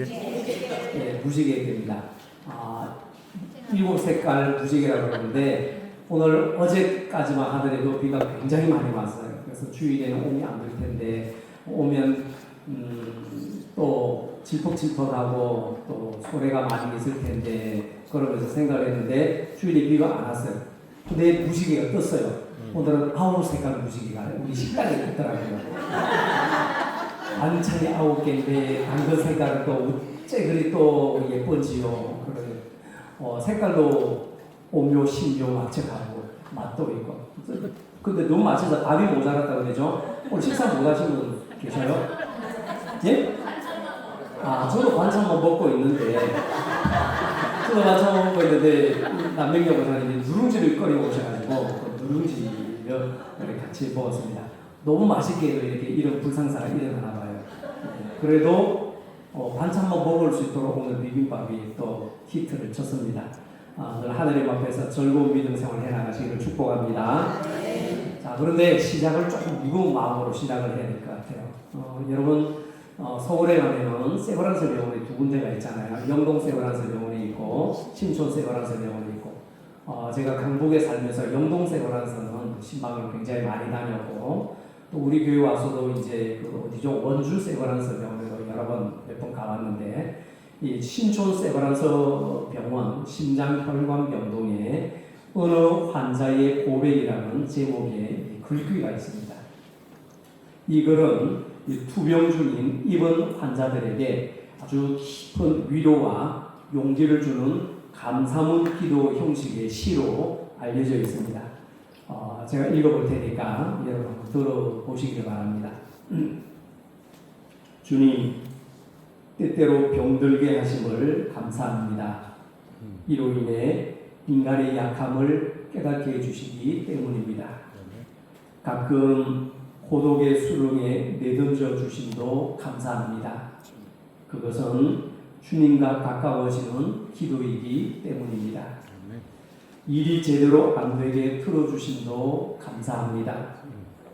네, 무지개입니다. 7색깔 무지개라고 그러는데 오늘 어제까지만 하더라도 비가 굉장히 많이 왔어요. 그래서 주일에는 오면 안 될 텐데 오면 또 질퍽질퍽하고 또 소래가 많이 있을 텐데 그러면서 생각을 했는데 주일에 비가 안 왔어요. 근데 무지개가 떴어요. 오늘은 9색깔 무지개가 우리 식당에 있더라고요. 반찬이 9개인데 당근 색깔은 또 어째 그리 또 예쁜지요. 그래 색깔도 오묘 신묘 맞춰가고 맛도 있고. 근데 너무 맞춰서 밥이 모자랐다고 그러죠. 오늘 식사 못 하신 분 계셔요? 예? 저도 반찬만 먹고 있는데 남명역 사장님이 누룽지를 끓여 오셔가지고 그 누룽지를 같이 먹었습니다. 너무 맛있게도 이렇게 이런 불상사가 일어나나 봐요. 그래도 반찬만 먹을 수 있도록 오늘 비빔밥이 또 히트를 쳤습니다. 늘 하나님 앞에서 즐거운 믿음 생활 해나가시기를 축복합니다. 자, 그런데 시작을 조금 무거운 마음으로 시작을 해야 될 것 같아요. 여러분 서울에 가면은 세브란스 병원이 2군데가 있잖아요. 영동 세브란스 병원이 있고 신촌 세브란스 병원이 있고 제가 강북에 살면서 영동 세브란스는 신방을 굉장히 많이 다녔고 또 우리 교회 와서도 이제 그 어디죠? 원주 세브란스 병원에도 여러 번 몇 번 가봤는데 이 신촌 세브란스 병원 심장혈관 병동에 어느 환자의 고백이라는 제목의 글귀가 있습니다. 이 글은 투병 중인 입원 환자들에게 아주 깊은 위로와 용기를 주는 감사문 기도 형식의 시로 알려져 있습니다. 제가 읽어볼 테니까 여러분 들어보시기 바랍니다. 주님, 때때로 병들게 하심을 감사합니다. 이로 인해 인간의 약함을 깨닫게 해주시기 때문입니다. 가끔 고독의 수렁에 내던져 주심도 감사합니다. 그것은 주님과 가까워지는 기도이기 때문입니다. 일이 제대로 안 되게 틀어주심도 감사합니다.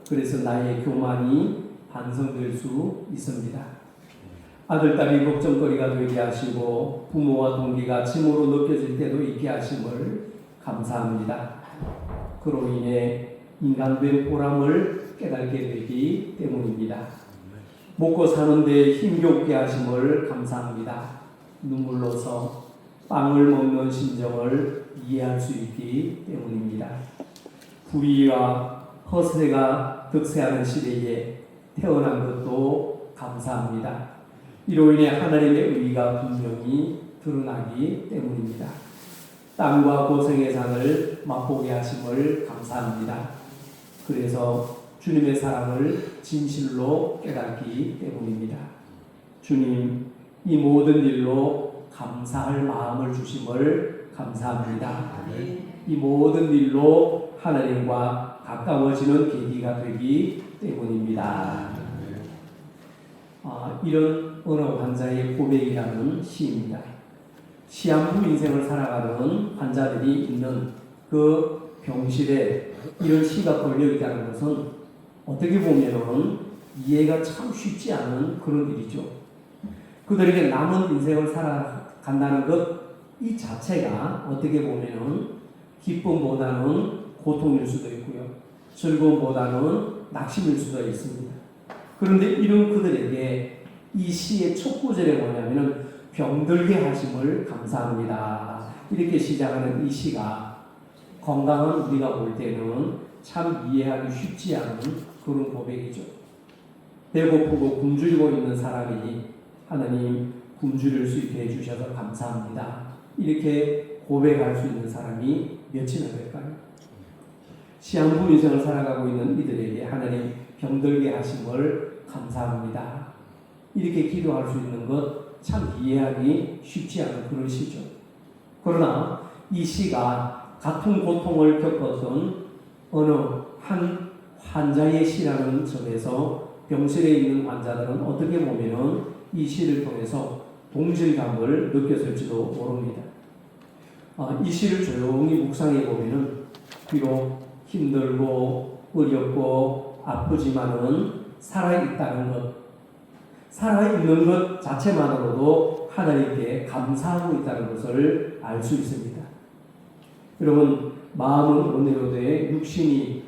그래서 나의 교만이 반성될 수 있습니다. 아들, 딸이 걱정거리가 되게 하시고 부모와 동기가 짐으로 느껴질 때도 있게 하심을 감사합니다. 그로 인해 인간된 보람을 깨닫게 되기 때문입니다. 먹고 사는데 힘겹게 하심을 감사합니다. 눈물로서 빵을 먹는 심정을 이해할 수 있기 때문입니다. 불의와 허세가 득세하는 시대에 태어난 것도 감사합니다. 이로 인해 하나님의 의의가 분명히 드러나기 때문입니다. 땀과 고생의 상을 맛보게 하심을 감사합니다. 그래서 주님의 사랑을 진실로 깨닫기 때문입니다. 주님, 이 모든 일로 감사할 마음을 주심을 감사합니다. 이 모든 일로 하나님과 가까워지는 계기가 되기 때문입니다. 이런 어느 환자의 고백이라는 시입니다. 시한부 인생을 살아가는 환자들이 있는 그 병실에 이런 시가 걸려 있다는 것은 어떻게 보면은 이해가 참 쉽지 않은 그런 일이죠. 그들에게 남은 인생을 살아간다는 것 이 자체가 어떻게 보면은 기쁨보다는 고통일 수도 있고요. 즐거움보다는 낙심일 수도 있습니다. 그런데 이런 그들에게 이 시의 첫 구절에 뭐냐면은 병들게 하심을 감사합니다. 이렇게 시작하는 이 시가 건강한 우리가 볼 때는 참 이해하기 쉽지 않은 그런 고백이죠. 배고프고 굶주리고 있는 사람이 하나님 굶주릴 수 있게 해주셔서 감사합니다. 이렇게 고백할 수 있는 사람이 몇이나 될까요? 시한부 인생을 살아가고 있는 이들에게 하나님 병들게 하심을 감사합니다. 이렇게 기도할 수 있는 것 참 이해하기 쉽지 않은 그런 시죠. 그러나 이 시가 같은 고통을 겪었던 어느 한 환자의 시라는 점에서 병실에 있는 환자들은 어떻게 보면은 이 시를 통해서 동질감을 느꼈을지도 모릅니다. 이 시를 조용히 묵상해 보면은 비록 힘들고 어렵고 아프지만은 살아있다는 것, 살아있는 것 자체만으로도 하나님께 감사하고 있다는 것을 알 수 있습니다. 여러분, 마음은 온유로되 육신이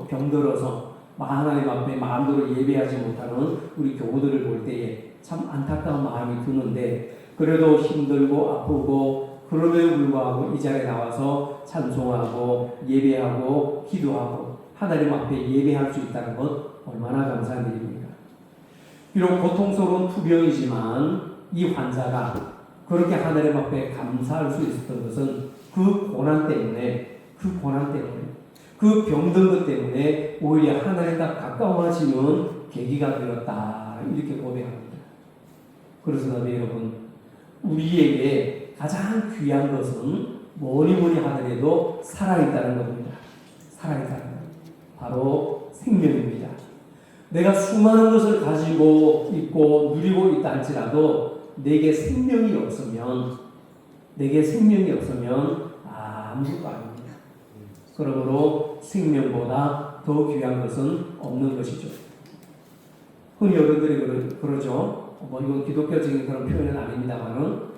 병들어서 하나님 앞에 마음대로 예배하지 못하는 우리 교우들을 볼 때에 참 안타까운 마음이 드는데, 그래도 힘들고 아프고 그럼에도 불구하고 이 자리에 나와서 찬송하고 예배하고 기도하고 하나님 앞에 예배할 수 있다는 것 얼마나 감사한 일입니까? 비록 고통스러운 투병이지만 이 환자가 그렇게 하나님 앞에 감사할 수 있었던 것은 그 고난 때문에, 그 병든 것 때문에 오히려 하나님과 가까워지는 계기가 되었다, 이렇게 고백합니다. 그래서 여러분, 우리에게 가장 귀한 것은 뭐니 하더라도 살아있다는 겁니다. 살아있다는 것, 바로 생명입니다. 내가 수많은 것을 가지고 있고 누리고 있다 할지라도 내게 생명이 없으면 아무것도 아닙니다. 그러므로 생명보다 더 귀한 것은 없는 것이죠. 흔히 어른들이 그러죠. 이건 기독교적인 그런 표현은 아닙니다만은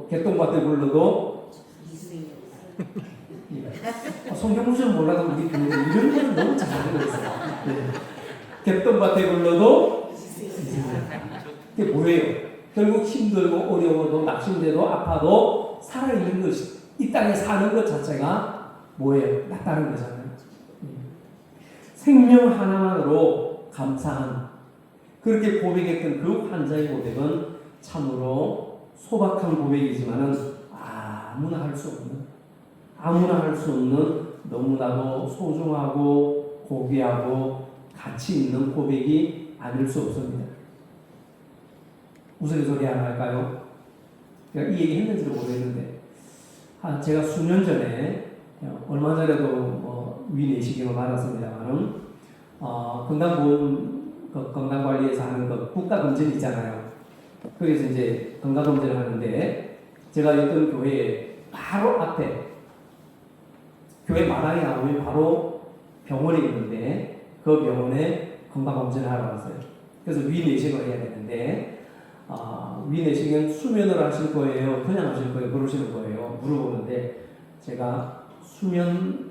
개똥밭에 굴러도 성경 구절 몰라도 우리 교회는 이런 거는 너무 잘하고 있어요. 개똥밭에 굴러도 그게 뭐예요? 결국 힘들고 어려워도 낙심돼도 아파도 살아있는 것이, 이 땅에 사는 것 자체가 뭐예요? 낫다는 거잖아요. 생명 하나만으로 감사한, 그렇게 고백했던 그 환자의 고백은 참으로 소박한 고백이지만은 아무나 할 수 없는 너무나도 소중하고 고귀하고 가치 있는 고백이 아닐 수 없습니다. 우스갯소리 하나 할까요? 제가 이 얘기 했는지도 모르겠는데, 제가 수년 전에, 얼마 전에도 위내시경을 받았습니다만은, 건강관리에서 하는 국가검진 있잖아요. 거기서 이제 건강검진을 하는데, 제가 있던 교회 바로 앞에, 교회 마당에 나오면 바로 병원이 있는데, 그 병원에 건강검진을 하러 갔어요. 그래서 위내시경을 해야 되는데, 위내시경 수면을 하실 거예요? 그냥 하실 거예요? 그러시는 거예요. 물어보는데, 제가 수면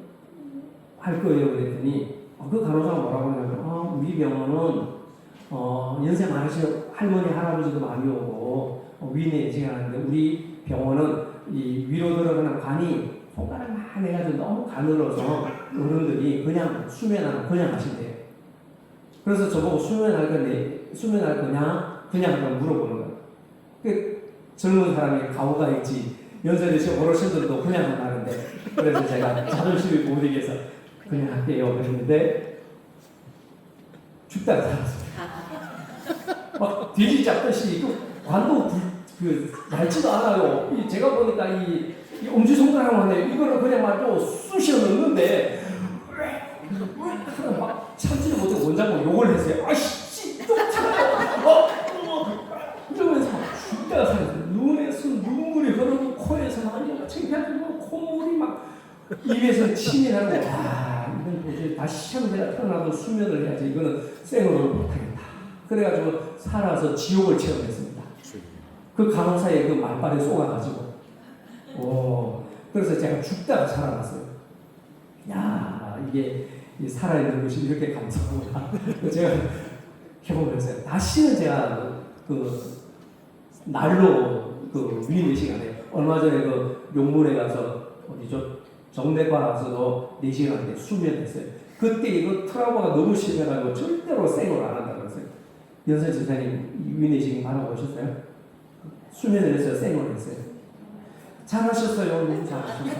할 거예요. 그랬더니, 그 간호사가 뭐라고 하냐면, 우리 병원은, 연세 많으신 할머니, 할아버지도 많이 오고, 위내시경 하는데, 우리 병원은 이 위로 들어가는 관이 손가락 많이 해가지고 너무 가늘어서 어른들이 그냥 그냥 하신대요. 그래서 저보고 수면할 거냐? 그냥 물어보는 거예요. 젊은 사람이 가오가 있지, 연세 드신 어르신들도 그냥 하는데, 그래서 제가 자존심이 못 이겨서 그냥 할게요. 그랬는데, 죽다가 살았습니다. 막 돼지 잡듯이, 관도 얇지도 않아요. 제가 보니까 이 엄지손가락만 해요. 이거를 그냥 말고 쑤셔 넣는데, 막 참지를 못해 원장님 욕을 했어요. 아이씨, 또 참아요. 이러면서 죽다가 살았어요. 눈에서 눈물이 흐르고 코에서 많이 창피하고 콧물이 막 입에서 침이 나고, 이건 도저히 다시 한번 내가 태어나도 수면을 해야지, 이거는 생으로 못하겠다. 그래가지고 살아서 지옥을 체험했습니다. 그 간호사의 그 말발에 쏘아가지고, 그래서 제가 죽다가 살아났어요. 이게 살아있는 것이 이렇게 감사하구나. 제가 해보면서 다시는 제가 날로 위내 시간에, 얼마 전에 용문에 가서 정대과 가서도 4시간 수면했어요. 그때 이거 트라우마가 너무 심해가지고 절대로 생을 안 한다고 그랬어요. 연세 지사님 위내 시간 받아보셨어요? 수면을 했어요? 생을 했어요? 잘하셨어요. 너무 잘하셨어요.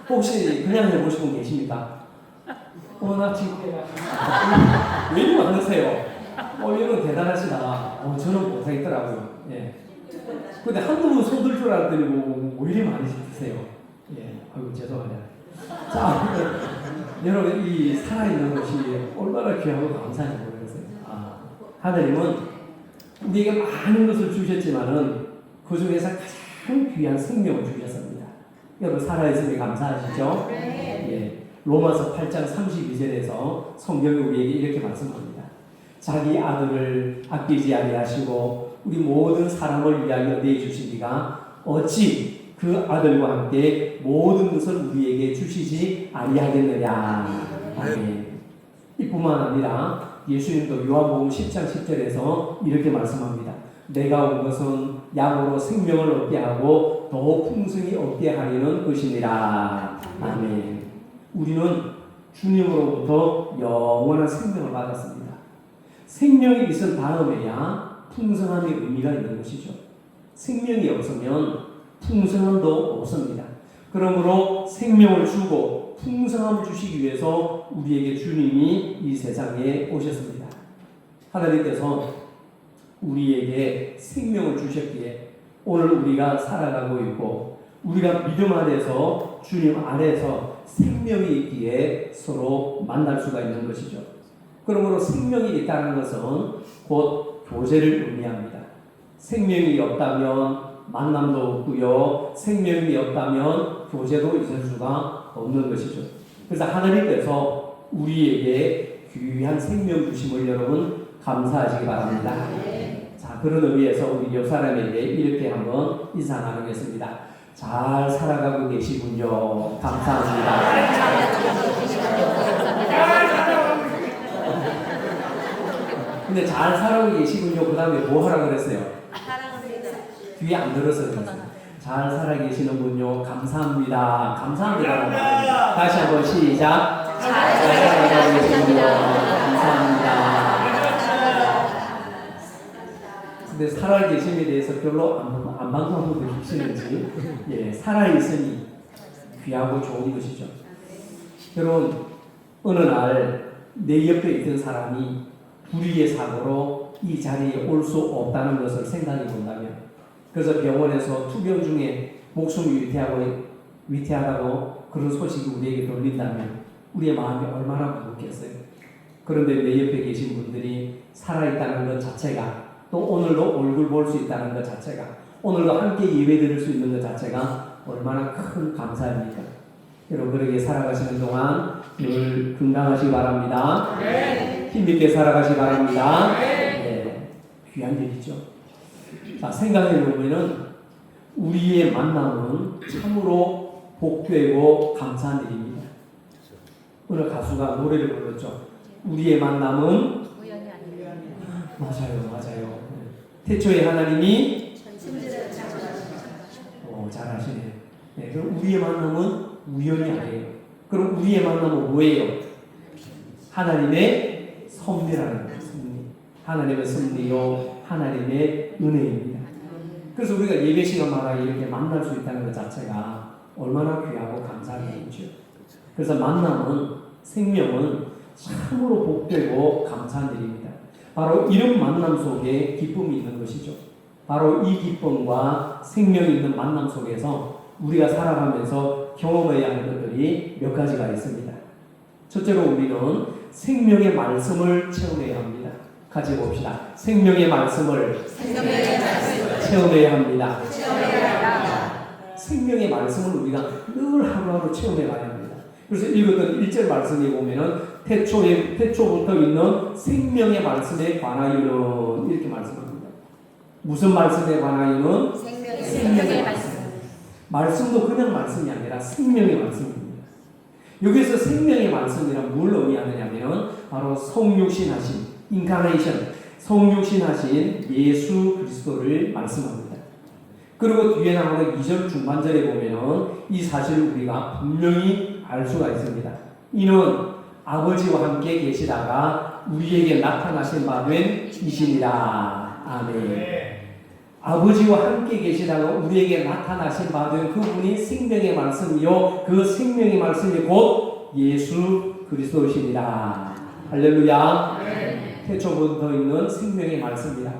혹시 그냥 해보신 분 계십니까? 나 지금 왜 이리 많으세요? 이런 대단하시다. 저는 못하겠더라고요. 예. 근데 한두 분 손들 줄 알았더니 왜 이리 많이 드세요? 예. 아이고, 죄송하네요. 자, 여러분, 이 살아있는 것이 얼마나 귀하고 감사한지 모르겠어요. 하나님은 우리에게 많은 것을 주셨지만은 그 중에서 가장 귀한 생명을 주셨습니다. 여러분, 살아있으니 감사하시죠? 네. 예. 로마서 8장 32절에서 성경이 우리에게 이렇게 말씀합니다. 자기 아들을 아끼지 아니하시고 우리 모든 사람을 위하여 내주시니가 어찌 그 아들과 함께 모든 것을 우리에게 주시지 아니하겠느냐. 아멘. 이뿐만 아니라 예수님도 요한복음 10장 10절에서 이렇게 말씀합니다. 내가 온 것은 양으로 생명을 얻게 하고 더욱 풍성히 얻게 하려는 것이니라. 아멘. 우리는 주님으로부터 영원한 생명을 받았습니다. 생명이 있은 다음에야 풍성함의 의미가 있는 것이죠. 생명이 없으면 풍성함도 없습니다. 그러므로 생명을 주고 풍성함을 주시기 위해서 우리에게 주님이 이 세상에 오셨습니다. 하나님께서 우리에게 생명을 주셨기에 오늘 우리가 살아가고 있고 우리가 믿음 안에서 주님 안에서 생명이 있기에 서로 만날 수가 있는 것이죠. 그러므로 생명이 있다는 것은 곧 교제를 의미합니다. 생명이 없다면 만남도 없고요. 생명이 없다면 교제도 있을 수가 없는 것이죠. 그래서 하나님께서 우리에게 귀한 생명 주심을 여러분 감사하시기 바랍니다. 자, 그런 의미에서 우리 옆 사람에게 이렇게 한번 인사 나누겠습니다. 잘 살아가고 계시군요. 감사합니다. 근데 잘 살아가고 계시군요. 그 다음에 뭐 하라고 그랬어요? 귀에 안 들었어요. 잘 살아 계시는군요. 감사합니다. 감사합니다. 다시 한번 시작. 잘 살아가고 계시군요. 감사합니다. 근데 살아 계심에 대해서 별로 안 반가운 분들 계시는지, 예, 살아 있으니 귀하고 좋은 것이죠. 여러분, 어느 날 내 옆에 있던 사람이 불의의 사고로 이 자리에 올 수 없다는 것을 생각해 본다면, 그래서 병원에서 투병 중에 목숨이 위태하다고 그런 소식이 우리에게 들린다면 우리의 마음이 얼마나 무겁겠어요. 그런데 내 옆에 계신 분들이 살아있다는 것 자체가, 또 오늘도 얼굴 볼 수 있다는 것 자체가, 오늘도 함께 예배 드릴 수 있는 것 자체가 얼마나 큰 감사입니까? 여러분, 그렇게 살아가시는 동안 늘 건강하시기 바랍니다. 힘있게 살아가시기 바랍니다. 네, 귀한 일이죠. 자, 생각해 보면은 우리의 만남은 참으로 복되고 감사한 일입니다. 오늘 가수가 노래를 불렀죠. 우리의 만남은 우연이 아니에요. 맞아요. 태초에 하나님이 잘하시네요. 네, 그럼 우리의 만남은 우연이 아니에요. 그럼 우리의 만남은 뭐예요? 하나님의 섭리라는 거예요. 하나님의 섭리요, 하나님의 은혜입니다. 그래서 우리가 예배 시간마다 이렇게 만날 수 있다는 것 자체가 얼마나 귀하고 감사한 일이죠. 그래서 만남은, 생명은 참으로 복되고 감사한 일입니다. 바로 이런 만남 속에 기쁨이 있는 것이죠. 바로 이 기쁨과 생명이 있는 만남 속에서 우리가 살아가면서 경험해야 할 것들이 몇 가지가 있습니다. 첫째로 우리는 생명의 말씀을 체험해야 합니다. 같이 봅시다. 생명의 말씀을 체험해야 합니다. 생명의 말씀을 우리가 늘 하루하루 체험해 가야 합니다. 그래서 읽었던 1절 말씀에 보면은 태초부터 있는 생명의 말씀에 관하여는 이렇게 말씀합니다. 무슨 말씀에 관하여는? 생명의 말씀. 말씀도 그냥 말씀이 아니라 생명의 말씀입니다. 여기서 생명의 말씀이란 뭘 의미하느냐면 바로 성육신하신 인카네이션, 성육신하신 예수 그리스도를 말씀합니다. 그리고 뒤에 나오는 2절 중반절에 보면은 이 사실을 우리가 분명히 알 수가 있습니다. 이는 아버지와 함께 계시다가 우리에게 나타나신 바 된 이시니라. 아멘. 아버지와 함께 계시다가 우리에게 나타나신 바 된 그분이 생명의 말씀이요, 그 생명의 말씀이 곧 예수 그리스도시니라. 할렐루야. 태초부터 있는 생명의 말씀이라.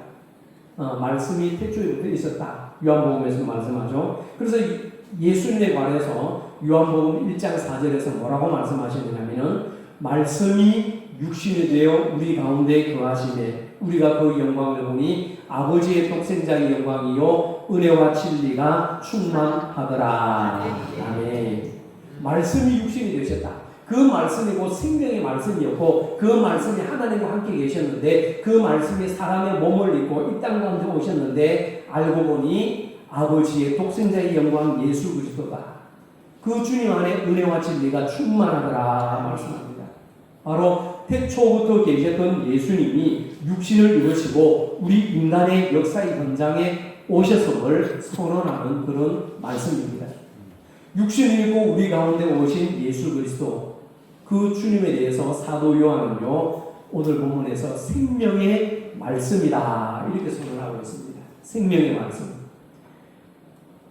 말씀이 태초부터 있었다. 요한복음에서 말씀하죠. 그래서 예수님에 관해서 요한복음 1장 4절에서 뭐라고 말씀하시느냐면 말씀이 육신이 되어 우리 가운데 거하시되 우리가 그 영광을 보니 아버지의 독생자의 영광이요 은혜와 진리가 충만하더라. 아멘. 말씀이 육신이 되셨다. 그 말씀이 곧 생명의 말씀이었고 그 말씀이 하나님과 함께 계셨는데 그 말씀이 사람의 몸을 입고 이 땅 가운데 오셨는데 알고 보니 아버지의 독생자의 영광 예수 그리스도가 그 주님 안에 은혜와 진리가 충만하더라 말씀합니다. 바로 태초부터 계셨던 예수님이 육신을 입으시고 우리 인간의 역사의 현장에 오셨음을 선언하는 그런 말씀입니다. 육신을 입고 우리 가운데 오신 예수 그리스도 그 주님에 대해서 사도 요한은요 오늘 본문에서 생명의 말씀이다 이렇게 선언하고 있습니다. 생명의 말씀.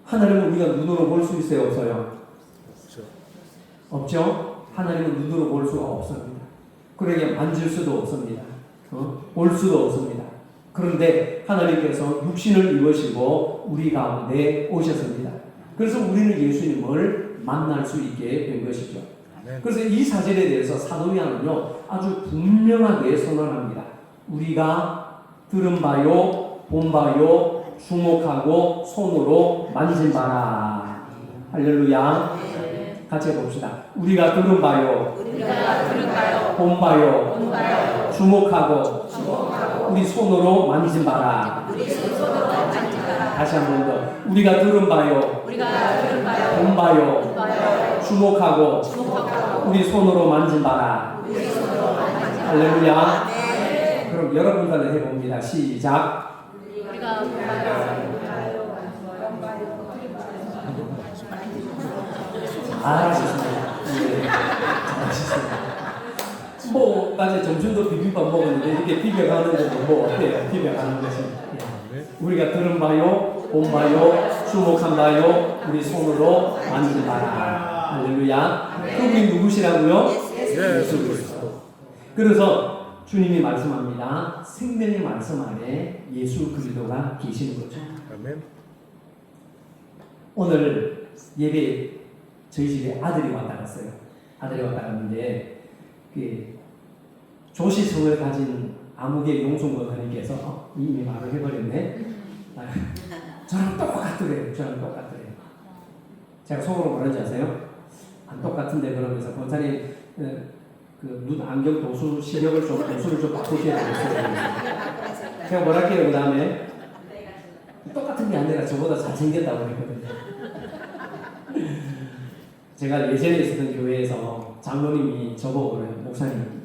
하나님은 우리가 눈으로 볼 수 있어요? 없어요? 없죠? 하나님은 눈으로 볼 수가 없습니다. 그러게 만질 수도 없습니다. 볼 수도 없습니다. 그런데 하나님께서 육신을 입으시고 우리 가운데 오셨습니다. 그래서 우리는 예수님을 만날 수 있게 된 것이죠. 그래서 이 사실에 대해서 사도 요한은요 아주 분명하게 선언합니다. 우리가 들은 바요, 본 바요, 주목하고 손으로 만진 바라. 할렐루야. 같이 해봅시다. 우리가 들은 바요, 본 바요, 주목하고 우리 손으로 만진 바라. 다시 한 번 더. 우리가 들은 바요, 본 바요, 주목하고 우리 손으로 만진 바라. 할렐루야. 그럼 여러분들은 해봅니다. 시작. 잘하셨습니다. 네, 잘하셨습니다. 뭐 낮에 점심도 비빔밥 먹었는데 이렇게 비벼가는 것도 뭐 어때요? 비벼가는 것이 우리가 들은 바요, 본 바요, 주목한 바요, 우리 손으로 만진 바라. 할렐루야. 그분이 누구시라고요? 예수 그리스도. 그래서 주님이 말씀합니다. 생명의 말씀 안에 예수 그리스도가 계시는 거죠. 아멘. 오늘 예배 저희 집에 아들이 왔다 갔어요. 아들이 왔다 갔는데 그 조시성을 가진 아무개 용순권 하나님께서 이미 말을 해버렸네. 저랑 똑같더래요. 저랑 똑같더래요. 제가 속으로 뭐라는지 아세요? 안 똑같은데 그러면서 권사님 그눈 안경 도수 시력을 좀 도수를 좀 바꾸셔야 되겠어요. 제가 뭐라 할게요 그 다음에 똑같은 게 아니라 저보다 잘생겼다고 그랬거든요. 제가 예전에 있었던 교회에서 장로님이 저보고 그래요. 목사님,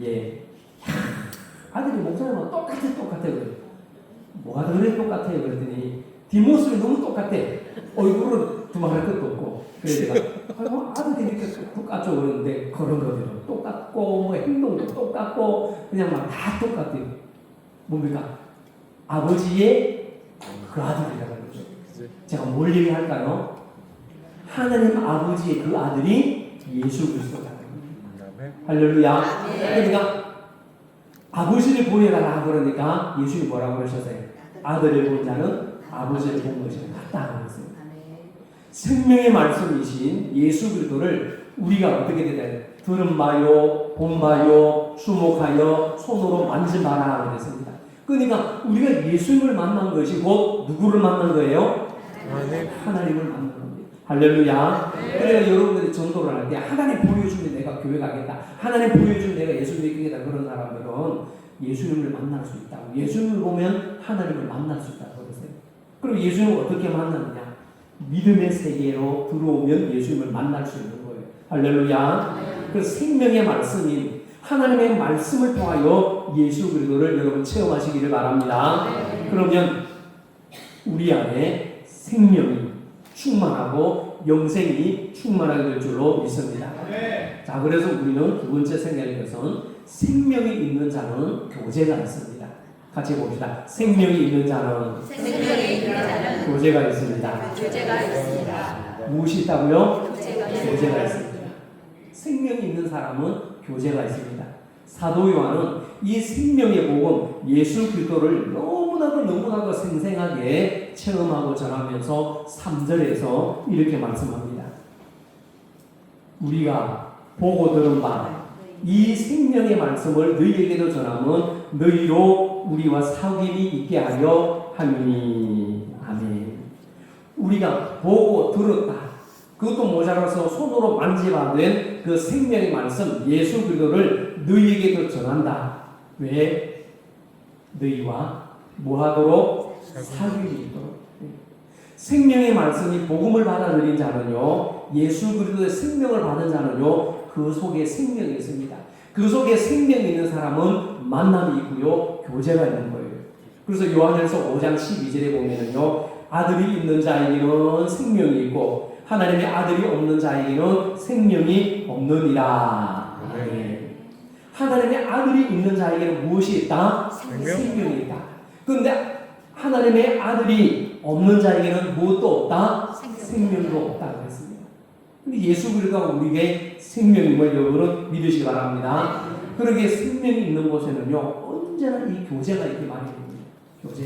아들이 목사님하고 똑같아. 뭐가 그래 똑같아요. 그랬더니 뒷모습이 너무 똑같아. 얼굴은 두말할 것도 없고. 그래서 제가 아들이 이렇게 똑같죠 그러는데 그런 거죠. 똑같고 행동도 똑같고 그냥 막 다 똑같아요. 뭡니까? 아버지의 그 아들이라고 그러죠. 제가 뭘 얘기할까요? 하나님 아버지의 그 아들이 예수 그리스도다. 할렐루야. 그러니까 아버지를 보내라 그러니까 예수님이 뭐라고 그러셨어요? 아들을 본 자는 아버지를 본 것이 같다 그랬어요. 생명의 말씀이신 예수 그리스도를 우리가 어떻게 되나요? 들은 바요, 본 바요, 주목하여 손으로 만져봐라 그랬습니다. 그러니까 우리가 예수님을 만난 것이 곧 누구를 만난 거예요? 하나님을 만난 겁니다. 할렐루야. 그래서 여러분들이 전도를 할 때 하나님 보여주면 내가 교회 가겠다. 하나님 보여주면 내가 예수 믿겠다. 그런 사람들은 예수님을 만날 수 있다고. 예수님을 보면 하나님을 만날 수 있다고 그러세요. 그럼 예수님을 어떻게 만나느냐? 믿음의 세계로 들어오면 예수님을 만날 수 있는 거예요. 할렐루야. 그래서 생명의 말씀인 하나님의 말씀을 통하여 예수 그리스도를 여러분 체험하시기를 바랍니다. 그러면 우리 안에 생명이 충만하고 영생이 충만하게 될 줄로 믿습니다. 자, 그래서 우리는 두 번째 생각인 것은 생명이 있는 자는 교제가 있습니다. 같이 봅시다. 생명이 있는 자는 교제가 있습니다. 무엇이 있다고요? 교제가 있습니다. 생명이 있는 사람은 교제가 있습니다. 사도 요한은 이 생명의 복음 예수 그리스도를 너무나도 생생하게 체험하고 전하면서 3절에서 이렇게 말씀합니다. 우리가 보고 들은 바 이 생명의 말씀을 너희에게도 전하면 너희로 우리와 사귐이 있게 하려 함이니. 아멘. 우리가 보고 들었다. 그것도 모자라서 손으로 만져봐된 그 생명의 말씀 예수 그리스도를 너희에게도 전한다. 왜? 너희와 뭐하도록? 사귐이 있도록. 생명의 말씀이 복음을 받아들인 자는요, 예수 그리스도의 생명을 받은 자는요, 그 속에 생명이 있습니다. 그 속에 생명이 있는 사람은 만남이 있고요, 교제가 있는 거예요. 그래서 요한일서 5장 12절에 보면은요, 아들이 있는 자에게는 생명이 있고 하나님의 아들이 없는 자에게는 생명이 없느니라. 네. 하나님의 아들이 있는 자에게는 무엇이 있다? 생명이 있다. 그런데 하나님의 아들이 없는 자에게는 무엇도 없다? 생명도 없다고 했습니다. 근데 예수 그리스도가 우리에게 생명임을 여러분은 믿으시기 바랍니다. 그러기에 생명이 있는 곳에는요, 언제나 이 교제가 있기 마련입니다. 교제.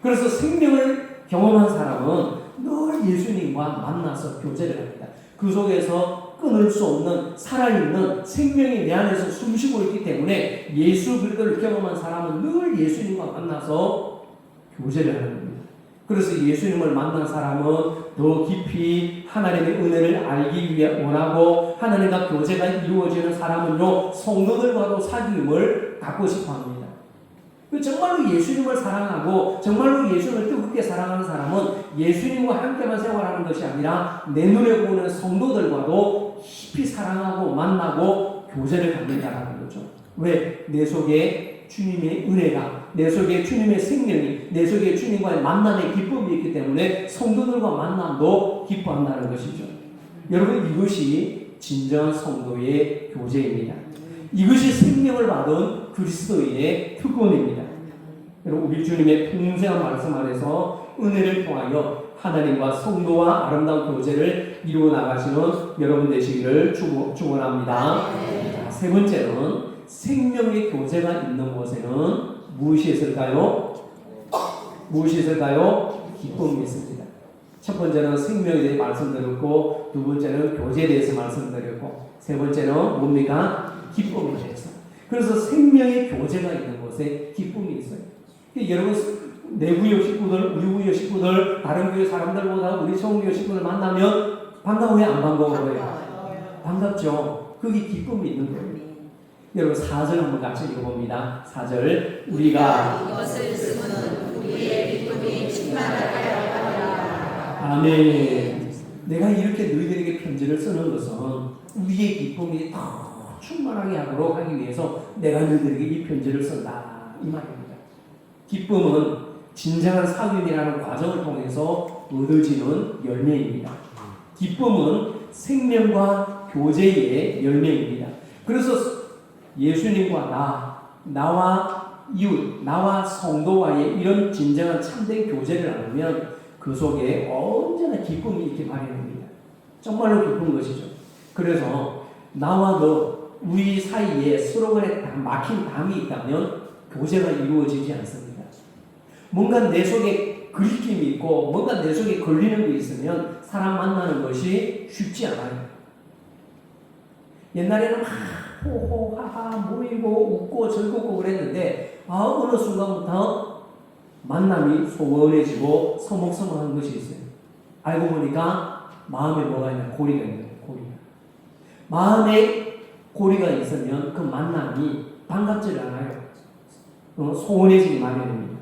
그래서 생명을 경험한 사람은 늘 예수님과 만나서 교제를 합니다. 그 속에서 끊을 수 없는 살아있는 생명이 내 안에서 숨쉬고 있기 때문에 예수 그리스도를 경험한 사람은 늘 예수님과 만나서 교제를 하는 겁니다. 그래서 예수님을 만난 사람은 더 깊이 하나님의 은혜를 알기 위해 원하고 하나님과 교제가 이루어지는 사람은요, 성도들과도 사귐을 갖고 싶어 합니다. 정말로 예수님을 사랑하고 정말로 예수님을 뜨겁게 사랑하는 사람은 예수님과 함께만 생활하는 것이 아니라 내 눈에 보이는 성도들과도 깊이 사랑하고 만나고 교제를 갖는다는 거죠. 왜? 내 속에 주님의 은혜가, 내 속에 주님의 생명이, 내 속에 주님과의 만남의 기쁨이 있기 때문에 성도들과 만남도 기뻐한다는 것이죠. 여러분, 이것이 진정한 성도의 교제입니다. 이것이 생명을 받은 그리스도인의 특권입니다. 여러분, 우리 주님의 풍성한 말씀 안에서 은혜를 통하여 하나님과 성도와 아름다운 교제를 이루어 나가시는 여러분 되시기를 축원합니다. 자, 세 번째는 생명의 교제가 있는 곳에는 무엇이 있을까요? 무엇이 있을까요? 기쁨이 있습니다. 첫 번째는 생명에 대해 말씀드렸고, 두 번째는 교제에 대해서 말씀드렸고, 세 번째는 뭡니까? 기쁨에 대해서. 그래서 생명의 교제가 있는 곳에 기쁨이 있어요. 여러분, 내부교 식구들, 우리부교 식구들, 다른 교회 사람들보다 우리 성교회 식구들 만나면 반가워요, 안 반가워요? 반갑죠. 그게 기쁨이 있는 거예요. 여러분, 4절 한번 같이 읽어봅니다. 4절. 우리가 이것을 쓰면 우리의 기쁨이 충만하게 하리라. 아멘. 내가 이렇게 너희들에게 편지를 쓰는 것은 우리의 기쁨이 더 충만하게 하기 위해서 내가 너희들에게 이 편지를 쓴다, 이 말입니다. 기쁨은 진정한 사귐이라는 과정을 통해서 얻어지는 열매입니다. 기쁨은 생명과 교제의 열매입니다. 그래서 예수님과 나와 이웃, 나와 성도와의 이런 진정한 참된 교제를 나누면 그 속에 언제나 기쁨이 있기 마련입니다. 정말로 기쁜 것이죠. 그래서 나와 너, 우리 사이에 서로 간에 막힌 담이 있다면 교제가 이루어지지 않습니다. 뭔가 내 속에 그리낌이 있고 뭔가 내 속에 걸리는 게 있으면 사람 만나는 것이 쉽지 않아요. 옛날에는 막 호호하하 모이고 웃고 즐겁고 그랬는데 어느 순간부터 만남이 소원해지고 서먹서먹한 것이 있어요. 알고 보니까 마음에 뭐가 있냐? 고리가 있는 거예요. 고리가. 마음에 고리가 있으면 그 만남이 반갑지 않아요. 소원해지기 마련입니다.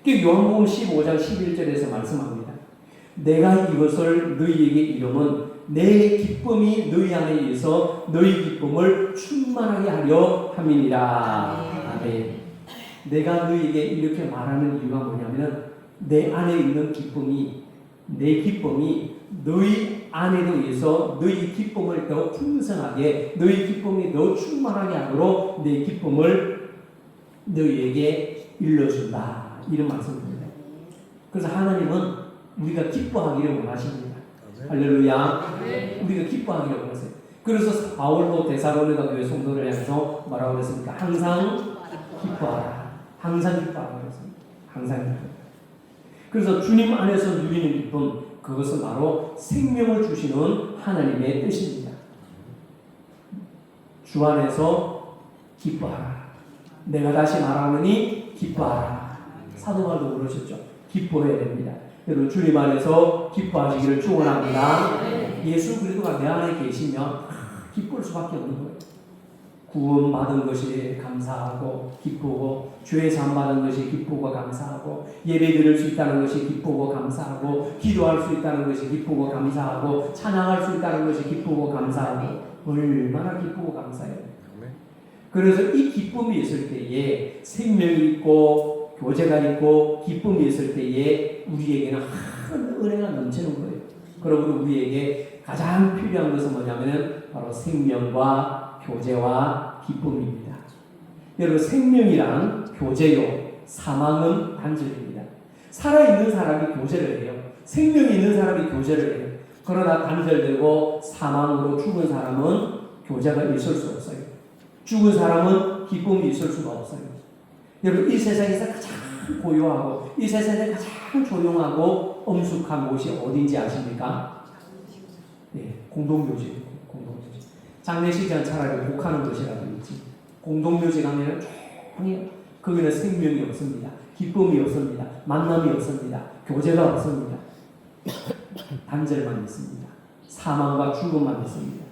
요한복음 15장 11절에서 말씀합니다. 내가 이것을 너희에게 이름은 내 기쁨이 너희 안에 있어 너희 기쁨을 충만하게 하려 함이니라. 아멘. 내가 너희에게 이렇게 말하는 이유가 뭐냐면 내 안에 있는 기쁨이, 내 기쁨이 너희 안에도 있어 너희 기쁨을 더 풍성하게, 너희 기쁨이 더 충만하게 하도록 내 기쁨을 너희에게 일러준다, 이런 말씀입니다. 그래서 하나님은 우리가 기뻐하기를 원하십니다. 할렐루야. 우리가 기뻐하기를 원하세요. 그래서 바울도 데살로니가 교회 성도를 향해서 뭐라고 그랬습니까? 항상 기뻐하라. 항상 기뻐하라 그랬습니다. 항상 기뻐하라. 그래서 주님 안에서 누리는 기쁨, 그것은 바로 생명을 주시는 하나님의 뜻입니다. 주 안에서 기뻐하라. 내가 다시 말하느니 기뻐하라. 사도 바울도 그러셨죠. 기뻐해야 됩니다. 여러분 주님 안에서 기뻐하시기를 축원합니다. 예수 그리스도가 내 안에 계시면 기쁠 수밖에 없는 거예요. 구원받은 것이 감사하고 기쁘고, 죄 사함 받은 것이 기쁘고 감사하고, 예배 드릴 수 있다는 것이 기쁘고 감사하고, 기도할 수 있다는 것이 기쁘고 감사하고, 찬양할 수 있다는 것이 기쁘고 감사하고, 얼마나 기쁘고 감사해요. 그래서 이 기쁨이 있을 때에, 생명이 있고 교제가 있고 기쁨이 있을 때에 우리에게는 큰 은혜가 넘치는 거예요. 그러므로 우리에게 가장 필요한 것은 뭐냐면 바로 생명과 교제와 기쁨입니다. 여러분, 생명이란 교제요, 사망은 단절입니다. 살아있는 사람이 교제를 해요. 생명이 있는 사람이 교제를 해요. 그러나 단절되고 사망으로 죽은 사람은 교제가 있을 수 없어요. 죽은 사람은 기쁨이 있을 수가 없어요. 여러분, 이 세상에서 가장 고요하고 이 세상에 가장 조용하고 엄숙한 곳이 어딘지 아십니까? 네, 공동묘지. 공동묘지. 장례식장 차라리 곡하는 곳이라도 있지. 공동묘지 가면 조용히, 거기는 생명이 없습니다. 기쁨이 없습니다. 만남이 없습니다. 교제가 없습니다. 단절만 있습니다. 사망과 죽음만 있습니다.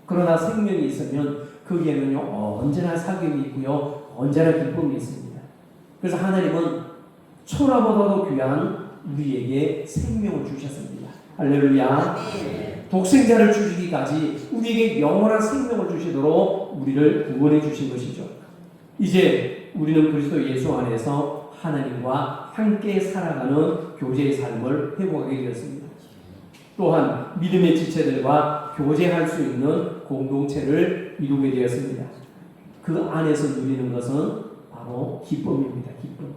그러나 생명이 있으면 거기에는요 언제나 사귐이 있고요 언제나 기쁨이 있습니다. 그래서 하나님은 천하보다도 귀한 우리에게 생명을 주셨습니다. 할렐루야. 독생자를 주시기까지 우리에게 영원한 생명을 주시도록 우리를 구원해 주신 것이죠. 이제 우리는 그리스도 예수 안에서 하나님과 함께 살아가는 교제의 삶을 회복하게 되었습니다. 또한 믿음의 지체들과 교제할 수 있는 공동체를 이루게 되었습니다. 그 안에서 누리는 것은 바로 기쁨입니다. 기쁨.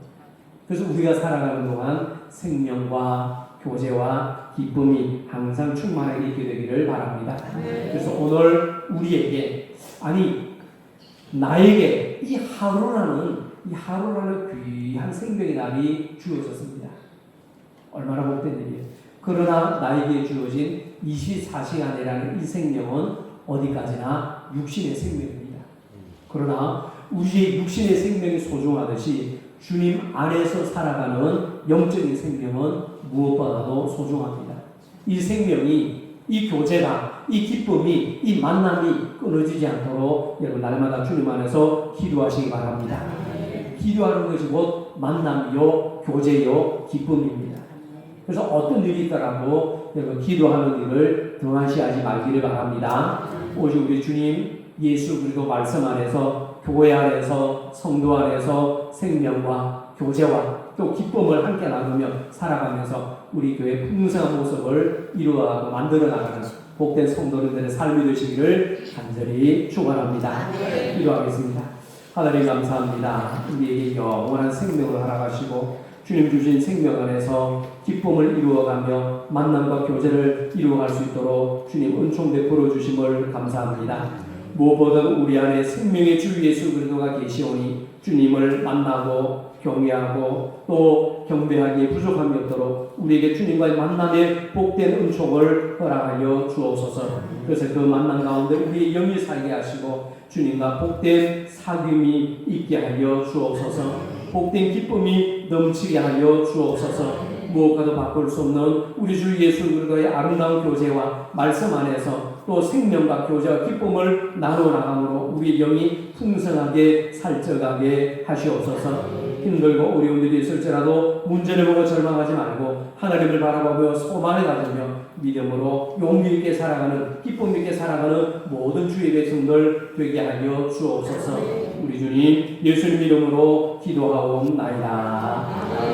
그래서 우리가 살아가는 동안 생명과 교제와 기쁨이 항상 충만하게 있게 되기를 바랍니다. 그래서 오늘 우리에게, 아니 나에게 이 하루라는 귀한 생명의 날이 주어졌습니다. 얼마나 복된 일이에요. 그러나 나에게 주어진 24시간이라는 이 생명은 어디까지나 육신의 생명입니다. 그러나 우리의 육신의 생명이 소중하듯이 주님 안에서 살아가는 영적인 생명은 무엇보다도 소중합니다. 이 생명이, 이 교제가, 이 기쁨이, 이 만남이 끊어지지 않도록 여러분 날마다 주님 안에서 기도하시기 바랍니다. 기도하는 것이 곧 만남이요, 교제요, 기쁨입니다. 그래서 어떤 일이 있더라도 여러분 기도하는 일을 등한시하지 말기를 바랍니다. 오직 우리 주님 예수 그리스도 말씀 안에서, 교회 안에서, 성도 안에서 생명과 교제와 또 기쁨을 함께 나누며 살아가면서 우리 교회의 풍성한 모습을 이루어가고 만들어 나가는 복된 성도들의 삶이 되시기를 간절히 축원합니다. 기도하겠습니다. 하나님 감사합니다. 우리에게 영원한 생명을 허락하시고 주님 주신 생명 안에서 기쁨을 이루어가며 만남과 교제를 이루어갈 수 있도록 주님 은총 베풀어 주심을 감사합니다. 무엇보다도 우리 안에 생명의 주 예수 그리스도가 계시오니 주님을 만나고 경외하고 또 경배하기에 부족함이 없도록 우리에게 주님과의 만남의 복된 은총을 허락하여 주옵소서. 그래서 그 만남 가운데 우리의 영이 살게 하시고 주님과 복된 사귐이 있게 하여 주옵소서. 복된 기쁨이 넘치게 하여 주옵소서. 무엇과도 바꿀 수 없는 우리 주 예수 그리스도의 아름다운 교제와 말씀 안에서 또 생명과 교제와 기쁨을 나누어 나감으로 우리 영이 풍성하게 살쪄가게 하시옵소서. 힘들고 어려운 일이 있을지라도 문제를 보고 절망하지 말고 하나님을 바라보며 소망을 가지며 믿음으로 용기 있게 살아가는, 기쁨 있게 살아가는 모든 주의 백성들 되게 하여 주옵소서. 우리 주님 예수님 이름으로 기도하옵나이다.